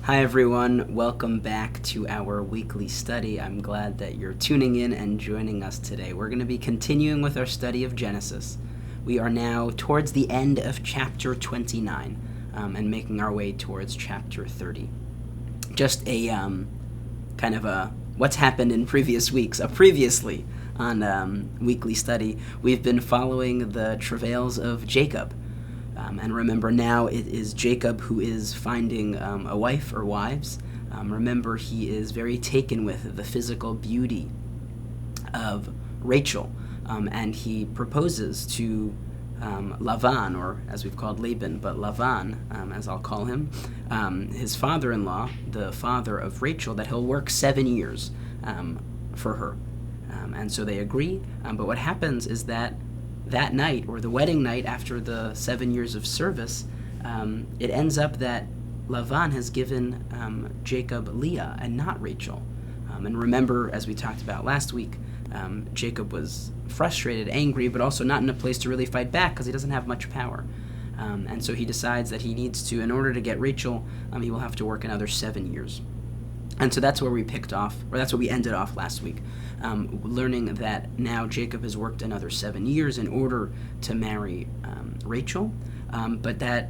Hi everyone, welcome back to our weekly study. I'm glad that you're tuning in and joining us today. We're going to be continuing with our study of Genesis. We are now towards the end of chapter 29 and making our way towards chapter 30. Just a kind of a what's happened in previous weeks. Previously on weekly study, we've been following the travails of Jacob. And remember, now it is Jacob who is finding a wife or wives. Remember, he is very taken with the physical beauty of Rachel, and he proposes to Lavan, or as we've called Laban, but Lavan, as I'll call him, his father-in-law, the father of Rachel, that he'll work 7 years for her. And so they agree, but what happens is that night, or the wedding night after the 7 years of service, it ends up that Lavan has given Jacob Leah and not Rachel. And remember, as we talked about last week, Jacob was frustrated, angry, but also not in a place to really fight back because he doesn't have much power. And so he decides that he needs to, in order to get Rachel, he will have to work another 7 years. And so that's where we picked off, or that's where we ended off last week, learning that now Jacob has worked another 7 years in order to marry Rachel, but that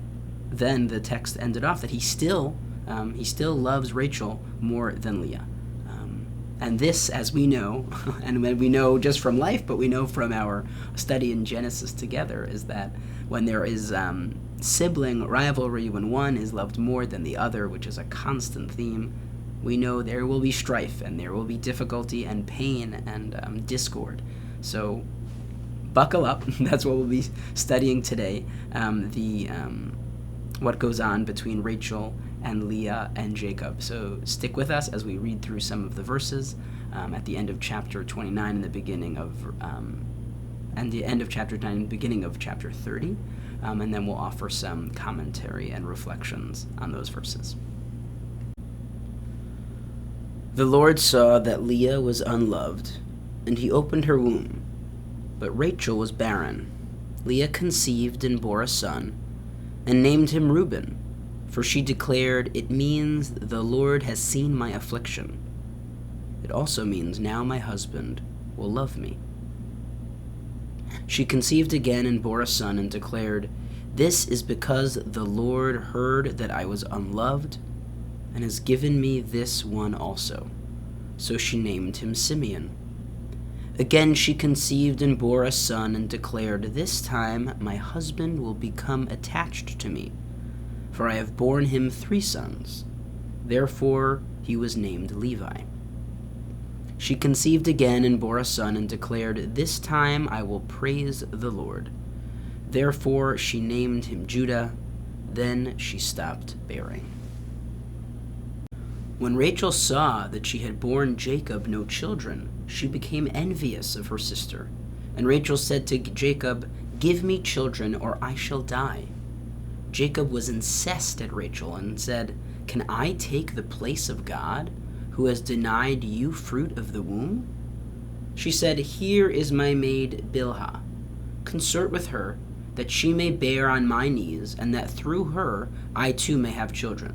then the text ended off that he still loves Rachel more than Leah. And this, as we know, and we know just from life, but we know from our study in Genesis together, is that when there is sibling rivalry, when one is loved more than the other, which is a constant theme, we know there will be strife, and there will be difficulty and pain and discord. So buckle up. That's what we'll be studying today, what goes on between Rachel and Leah and Jacob. So stick with us as we read through some of the verses at the end of chapter 29 and the beginning of chapter 9 and the beginning of chapter 30, and then we'll offer some commentary and reflections on those verses. The Lord saw that Leah was unloved, and he opened her womb. But Rachel was barren. Leah conceived and bore a son, and named him Reuben, for she declared, "It means the Lord has seen my affliction. It also means now my husband will love me." She conceived again and bore a son, and declared, "This is because the Lord heard that I was unloved, and has given me this one also." So she named him Simeon. Again she conceived and bore a son, and declared, "This time my husband will become attached to me, for I have borne him 3 sons." Therefore he was named Levi. She conceived again and bore a son, and declared, "This time I will praise the Lord." Therefore she named him Judah. Then she stopped bearing. When Rachel saw that she had borne Jacob no children, she became envious of her sister. And Rachel said to Jacob, "Give me children, or I shall die." Jacob was incensed at Rachel and said, "Can I take the place of God, who has denied you fruit of the womb?" She said, "Here is my maid Bilhah. Consort with her, that she may bear on my knees, and that through her I too may have children."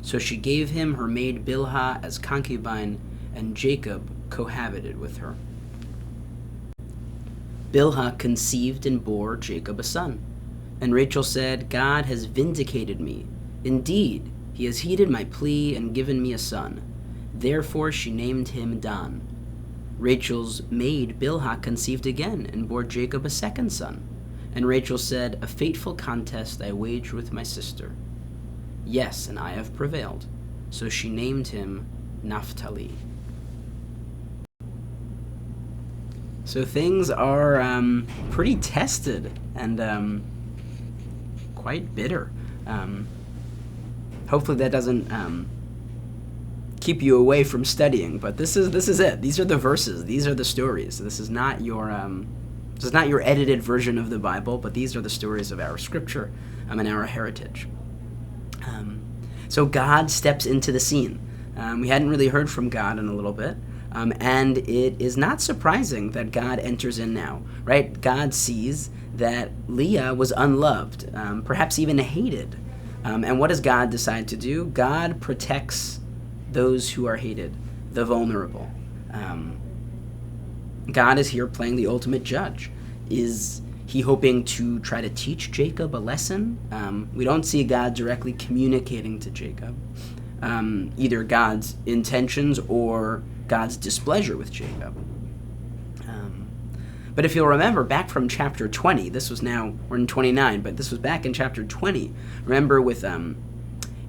So she gave him her maid Bilhah as concubine, and Jacob cohabited with her. Bilhah conceived and bore Jacob a son. And Rachel said, "God has vindicated me. Indeed, he has heeded my plea and given me a son." Therefore she named him Dan. Rachel's maid Bilhah conceived again and bore Jacob a second son. And Rachel said, "A fateful contest I waged with my sister. Yes, and I have prevailed." So she named him Naphtali. So things are pretty tested and quite bitter. Hopefully that doesn't keep you away from studying, but this is it. These are the verses. These are the stories. This is not your edited version of the Bible, but these are the stories of our scripture and our heritage. So God steps into the scene. We hadn't really heard from God in a little bit, and it is not surprising that God enters in now, right? God sees that Leah was unloved, perhaps even hated And what does God decide to do? God protects those who are hated, the vulnerable. God is here playing the ultimate judge. Is he hoping to try to teach Jacob a lesson? We don't see God directly communicating to Jacob either God's intentions or God's displeasure with Jacob. But if you'll remember back from chapter 20, we're in 29, but this was back in chapter 20. Remember with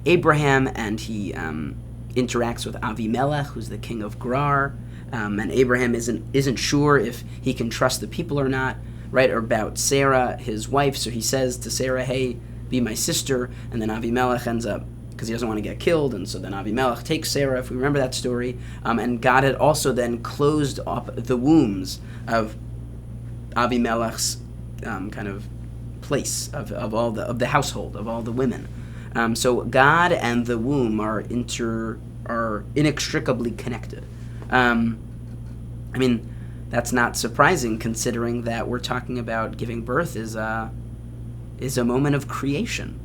Abraham, and he interacts with Avimelech, who's the king of Gerar, and Abraham isn't sure if he can trust the people or not, right? Or about Sarah, his wife, so he says to Sarah, hey, be my sister, and then Avimelech ends up, because he doesn't want to get killed, and so then Avimelech takes Sarah, if we remember that story, and God had also then closed up the wombs of Avimelech's kind of place of all the household of all the women. So God and the womb are inextricably connected. I mean, that's not surprising considering that we're talking about giving birth is a moment of creation,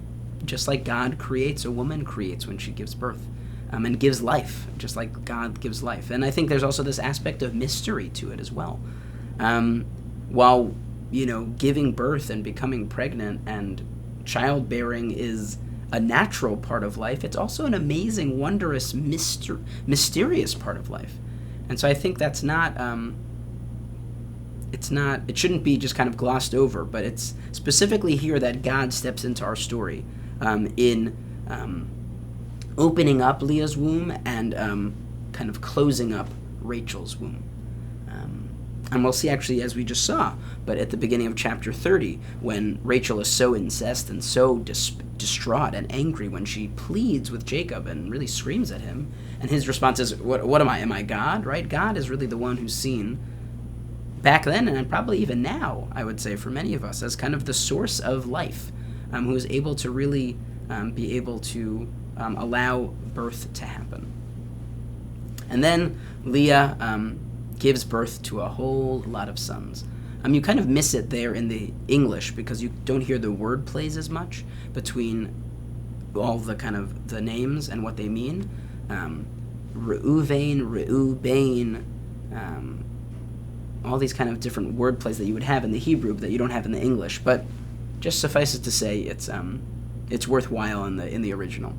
just like God creates, a woman creates when she gives birth, and gives life, just like God gives life. And I think there's also this aspect of mystery to it as well. While, giving birth and becoming pregnant and childbearing is a natural part of life, it's also an amazing, wondrous, mysterious part of life. And so I think that's it shouldn't be just kind of glossed over, but it's specifically here that God steps into our story in opening up Leah's womb and kind of closing up Rachel's womb. And we'll see actually, as we just saw, but at the beginning of chapter 30, when Rachel is so incensed and so distraught and angry when she pleads with Jacob and really screams at him, and his response is, what am I? Am I God? Right? God is really the one who's seen back then, and probably even now, I would say, for many of us, as kind of the source of life, who is able to really be able to allow birth to happen. And then Leah gives birth to a whole lot of sons. You kind of miss it there in the English because you don't hear the word plays as much between all the kind of the names and what they mean. Reuven, Reuben, all these kind of different word plays that you would have in the Hebrew that you don't have in the English. But just suffice it to say, it's worthwhile in the original.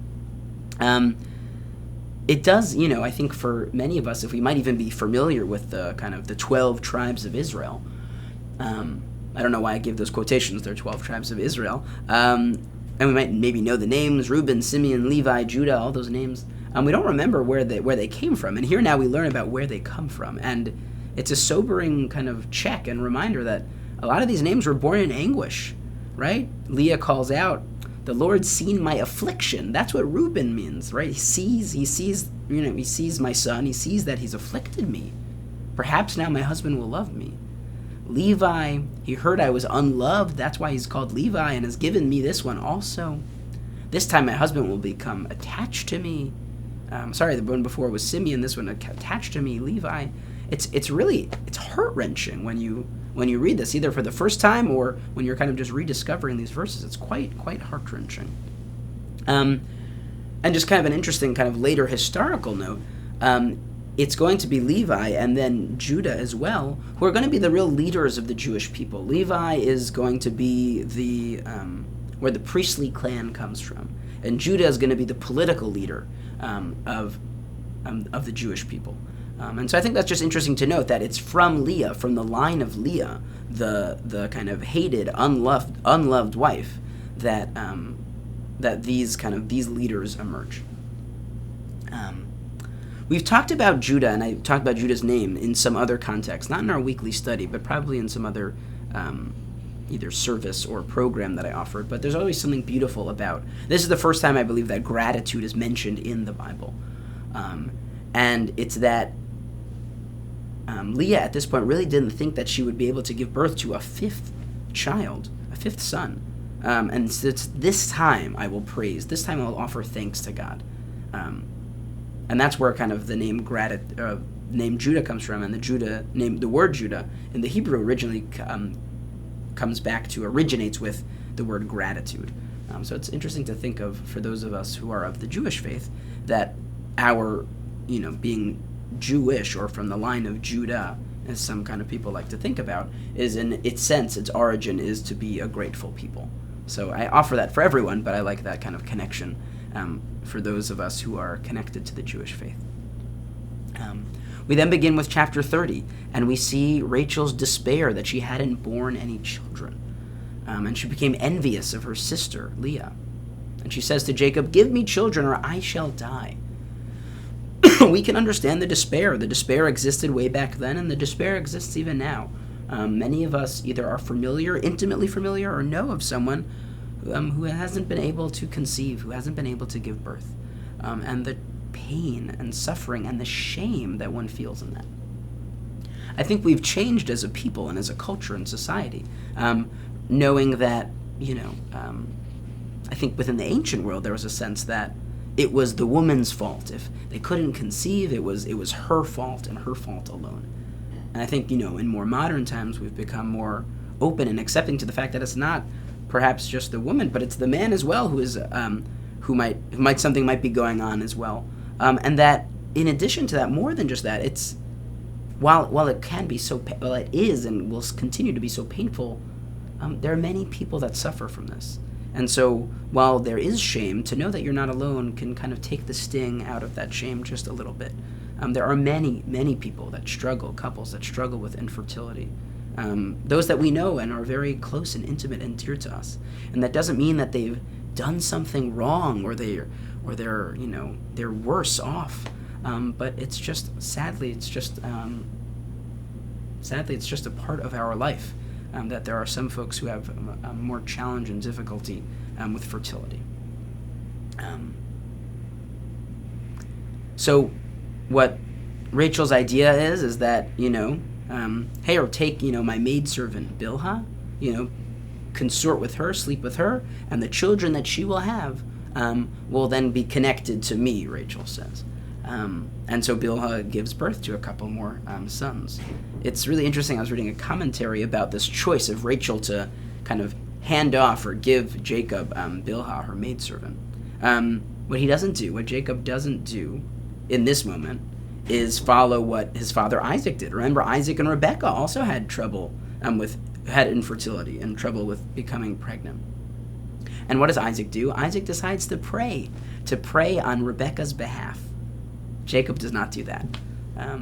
It does, I think for many of us, if we might even be familiar with the kind of the 12 tribes of Israel, I don't know why I give those quotations, they're 12 tribes of Israel, and we might maybe know the names, Reuben, Simeon, Levi, Judah, all those names. We don't remember where they came from, and here now we learn about where they come from, and it's a sobering kind of check and reminder that a lot of these names were born in anguish, right? Leah calls out, the Lord's seen my affliction. That's what Reuben means, right? He sees my son. He sees that he's afflicted me. Perhaps now my husband will love me. Levi, he heard I was unloved. That's why he's called Levi and has given me this one also. This time my husband will become attached to me. The one before was Simeon. This one attached to me, Levi. It's heart-wrenching when you read this, either for the first time or when you're kind of just rediscovering these verses. It's quite heart-wrenching. And just kind of an interesting kind of later historical note, it's going to be Levi and then Judah as well, who are going to be the real leaders of the Jewish people. Levi is going to be where the priestly clan comes from, and Judah is going to be the political leader of the Jewish people. And so I think that's just interesting to note that it's from Leah, from the line of Leah, the kind of hated, unloved wife, that these leaders emerge. We've talked about Judah, and I talked about Judah's name in some other context, not in our weekly study, but probably in some other either service or program that I offered. But there's always something beautiful about. This is the first time I believe that gratitude is mentioned in the Bible, and it's that. Leah at this point really didn't think that she would be able to give birth to a fifth son. And it's this time I will praise, this time I will offer thanks to God. And that's where kind of the name Judah comes from, and the word Judah in the Hebrew originally originates with the word gratitude. So it's interesting to think of, for those of us who are of the Jewish faith, that our, being Jewish or from the line of Judah, as some kind of people like to think about, is in its sense, its origin is to be a grateful people. So I offer that for everyone, but I like that kind of connection for those of us who are connected to the Jewish faith. We then begin with chapter 30, and we see Rachel's despair that she hadn't borne any children. And she became envious of her sister, Leah. And she says to Jacob, "Give me children or I shall die." We can understand the despair. The despair existed way back then, and the despair exists even now. Many of us either are familiar, intimately familiar, or know of someone who hasn't been able to conceive, who hasn't been able to give birth. And the pain and suffering and the shame that one feels in that. I think we've changed as a people and as a culture and society, knowing that, I think within the ancient world there was a sense that it was the woman's fault. If they couldn't conceive, it was her fault and her fault alone. And I think, in more modern times we've become more open and accepting to the fact that it's not perhaps just the woman, but it's the man as well who is something might be going on as well. And that in addition to that, more than just that, it's while it can be it is and will continue to be so painful, there are many people that suffer from this. And so while there is shame, to know that you're not alone can kind of take the sting out of that shame just a little bit. There are many, many people that struggle, couples that struggle with infertility. Those that we know and are very close and intimate and dear to us. And that doesn't mean that they've done something wrong or they're worse off. But it's just, sadly, it's just a part of our life. That there are some folks who have more challenge and difficulty with fertility. So what Rachel's idea is that, hey, or take, my maidservant Bilhah, consort with her, sleep with her, and the children that she will have will then be connected to me, Rachel says. And so Bilhah gives birth to a couple more sons. It's really interesting. I was reading a commentary about this choice of Rachel to kind of hand off or give Jacob Bilhah, her maidservant. What Jacob doesn't do in this moment is follow what his father Isaac did. Remember, Isaac and Rebekah also had trouble had infertility and trouble with becoming pregnant. And what does Isaac do? Isaac decides to pray on Rebekah's behalf. Jacob does not do that.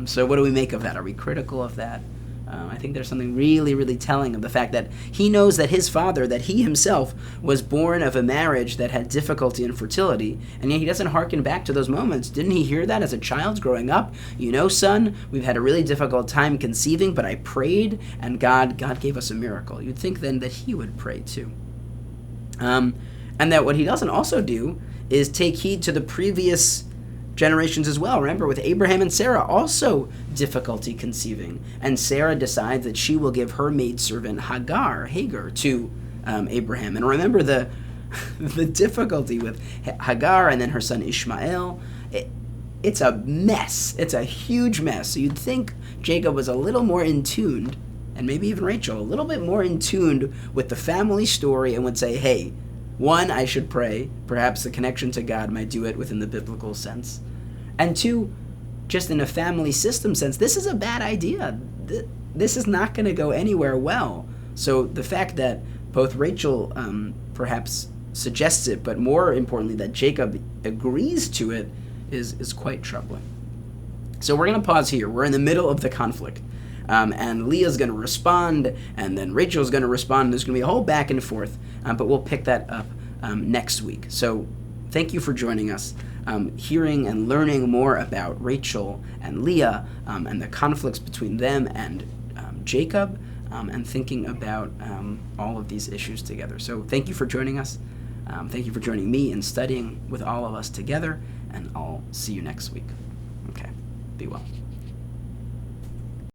So what do we make of that? Are we critical of that? I think there's something really, really telling of the fact that he knows that his father, that he himself was born of a marriage that had difficulty in fertility, and yet he doesn't hearken back to those moments. Didn't he hear that as a child growing up? Son, we've had a really difficult time conceiving, but I prayed, and God gave us a miracle. You'd think then that he would pray too. And that what he doesn't also do is take heed to the previous generations as well. Remember, with Abraham and Sarah, also difficulty conceiving. And Sarah decides that she will give her maidservant Hagar to Abraham. And remember the difficulty with Hagar and then her son Ishmael. It's a mess. It's a huge mess. So you'd think Jacob was a little more in tune, and maybe even Rachel, a little bit more in tune with the family story and would say, hey, one, I should pray. Perhaps the connection to God might do it within the biblical sense. And two, just in a family system sense, this is a bad idea. This is not going to go anywhere well. So the fact that both Rachel perhaps suggests it, but more importantly that Jacob agrees to it is quite troubling. So we're going to pause here. We're in the middle of the conflict. And Leah's going to respond, and then Rachel's going to respond. There's going to be a whole back and forth, but we'll pick that up next week. So thank you for joining us, hearing and learning more about Rachel and Leah and the conflicts between them and Jacob, and thinking about all of these issues together. So thank you for joining us. Thank you for joining me in studying with all of us together, and I'll see you next week. Okay, be well.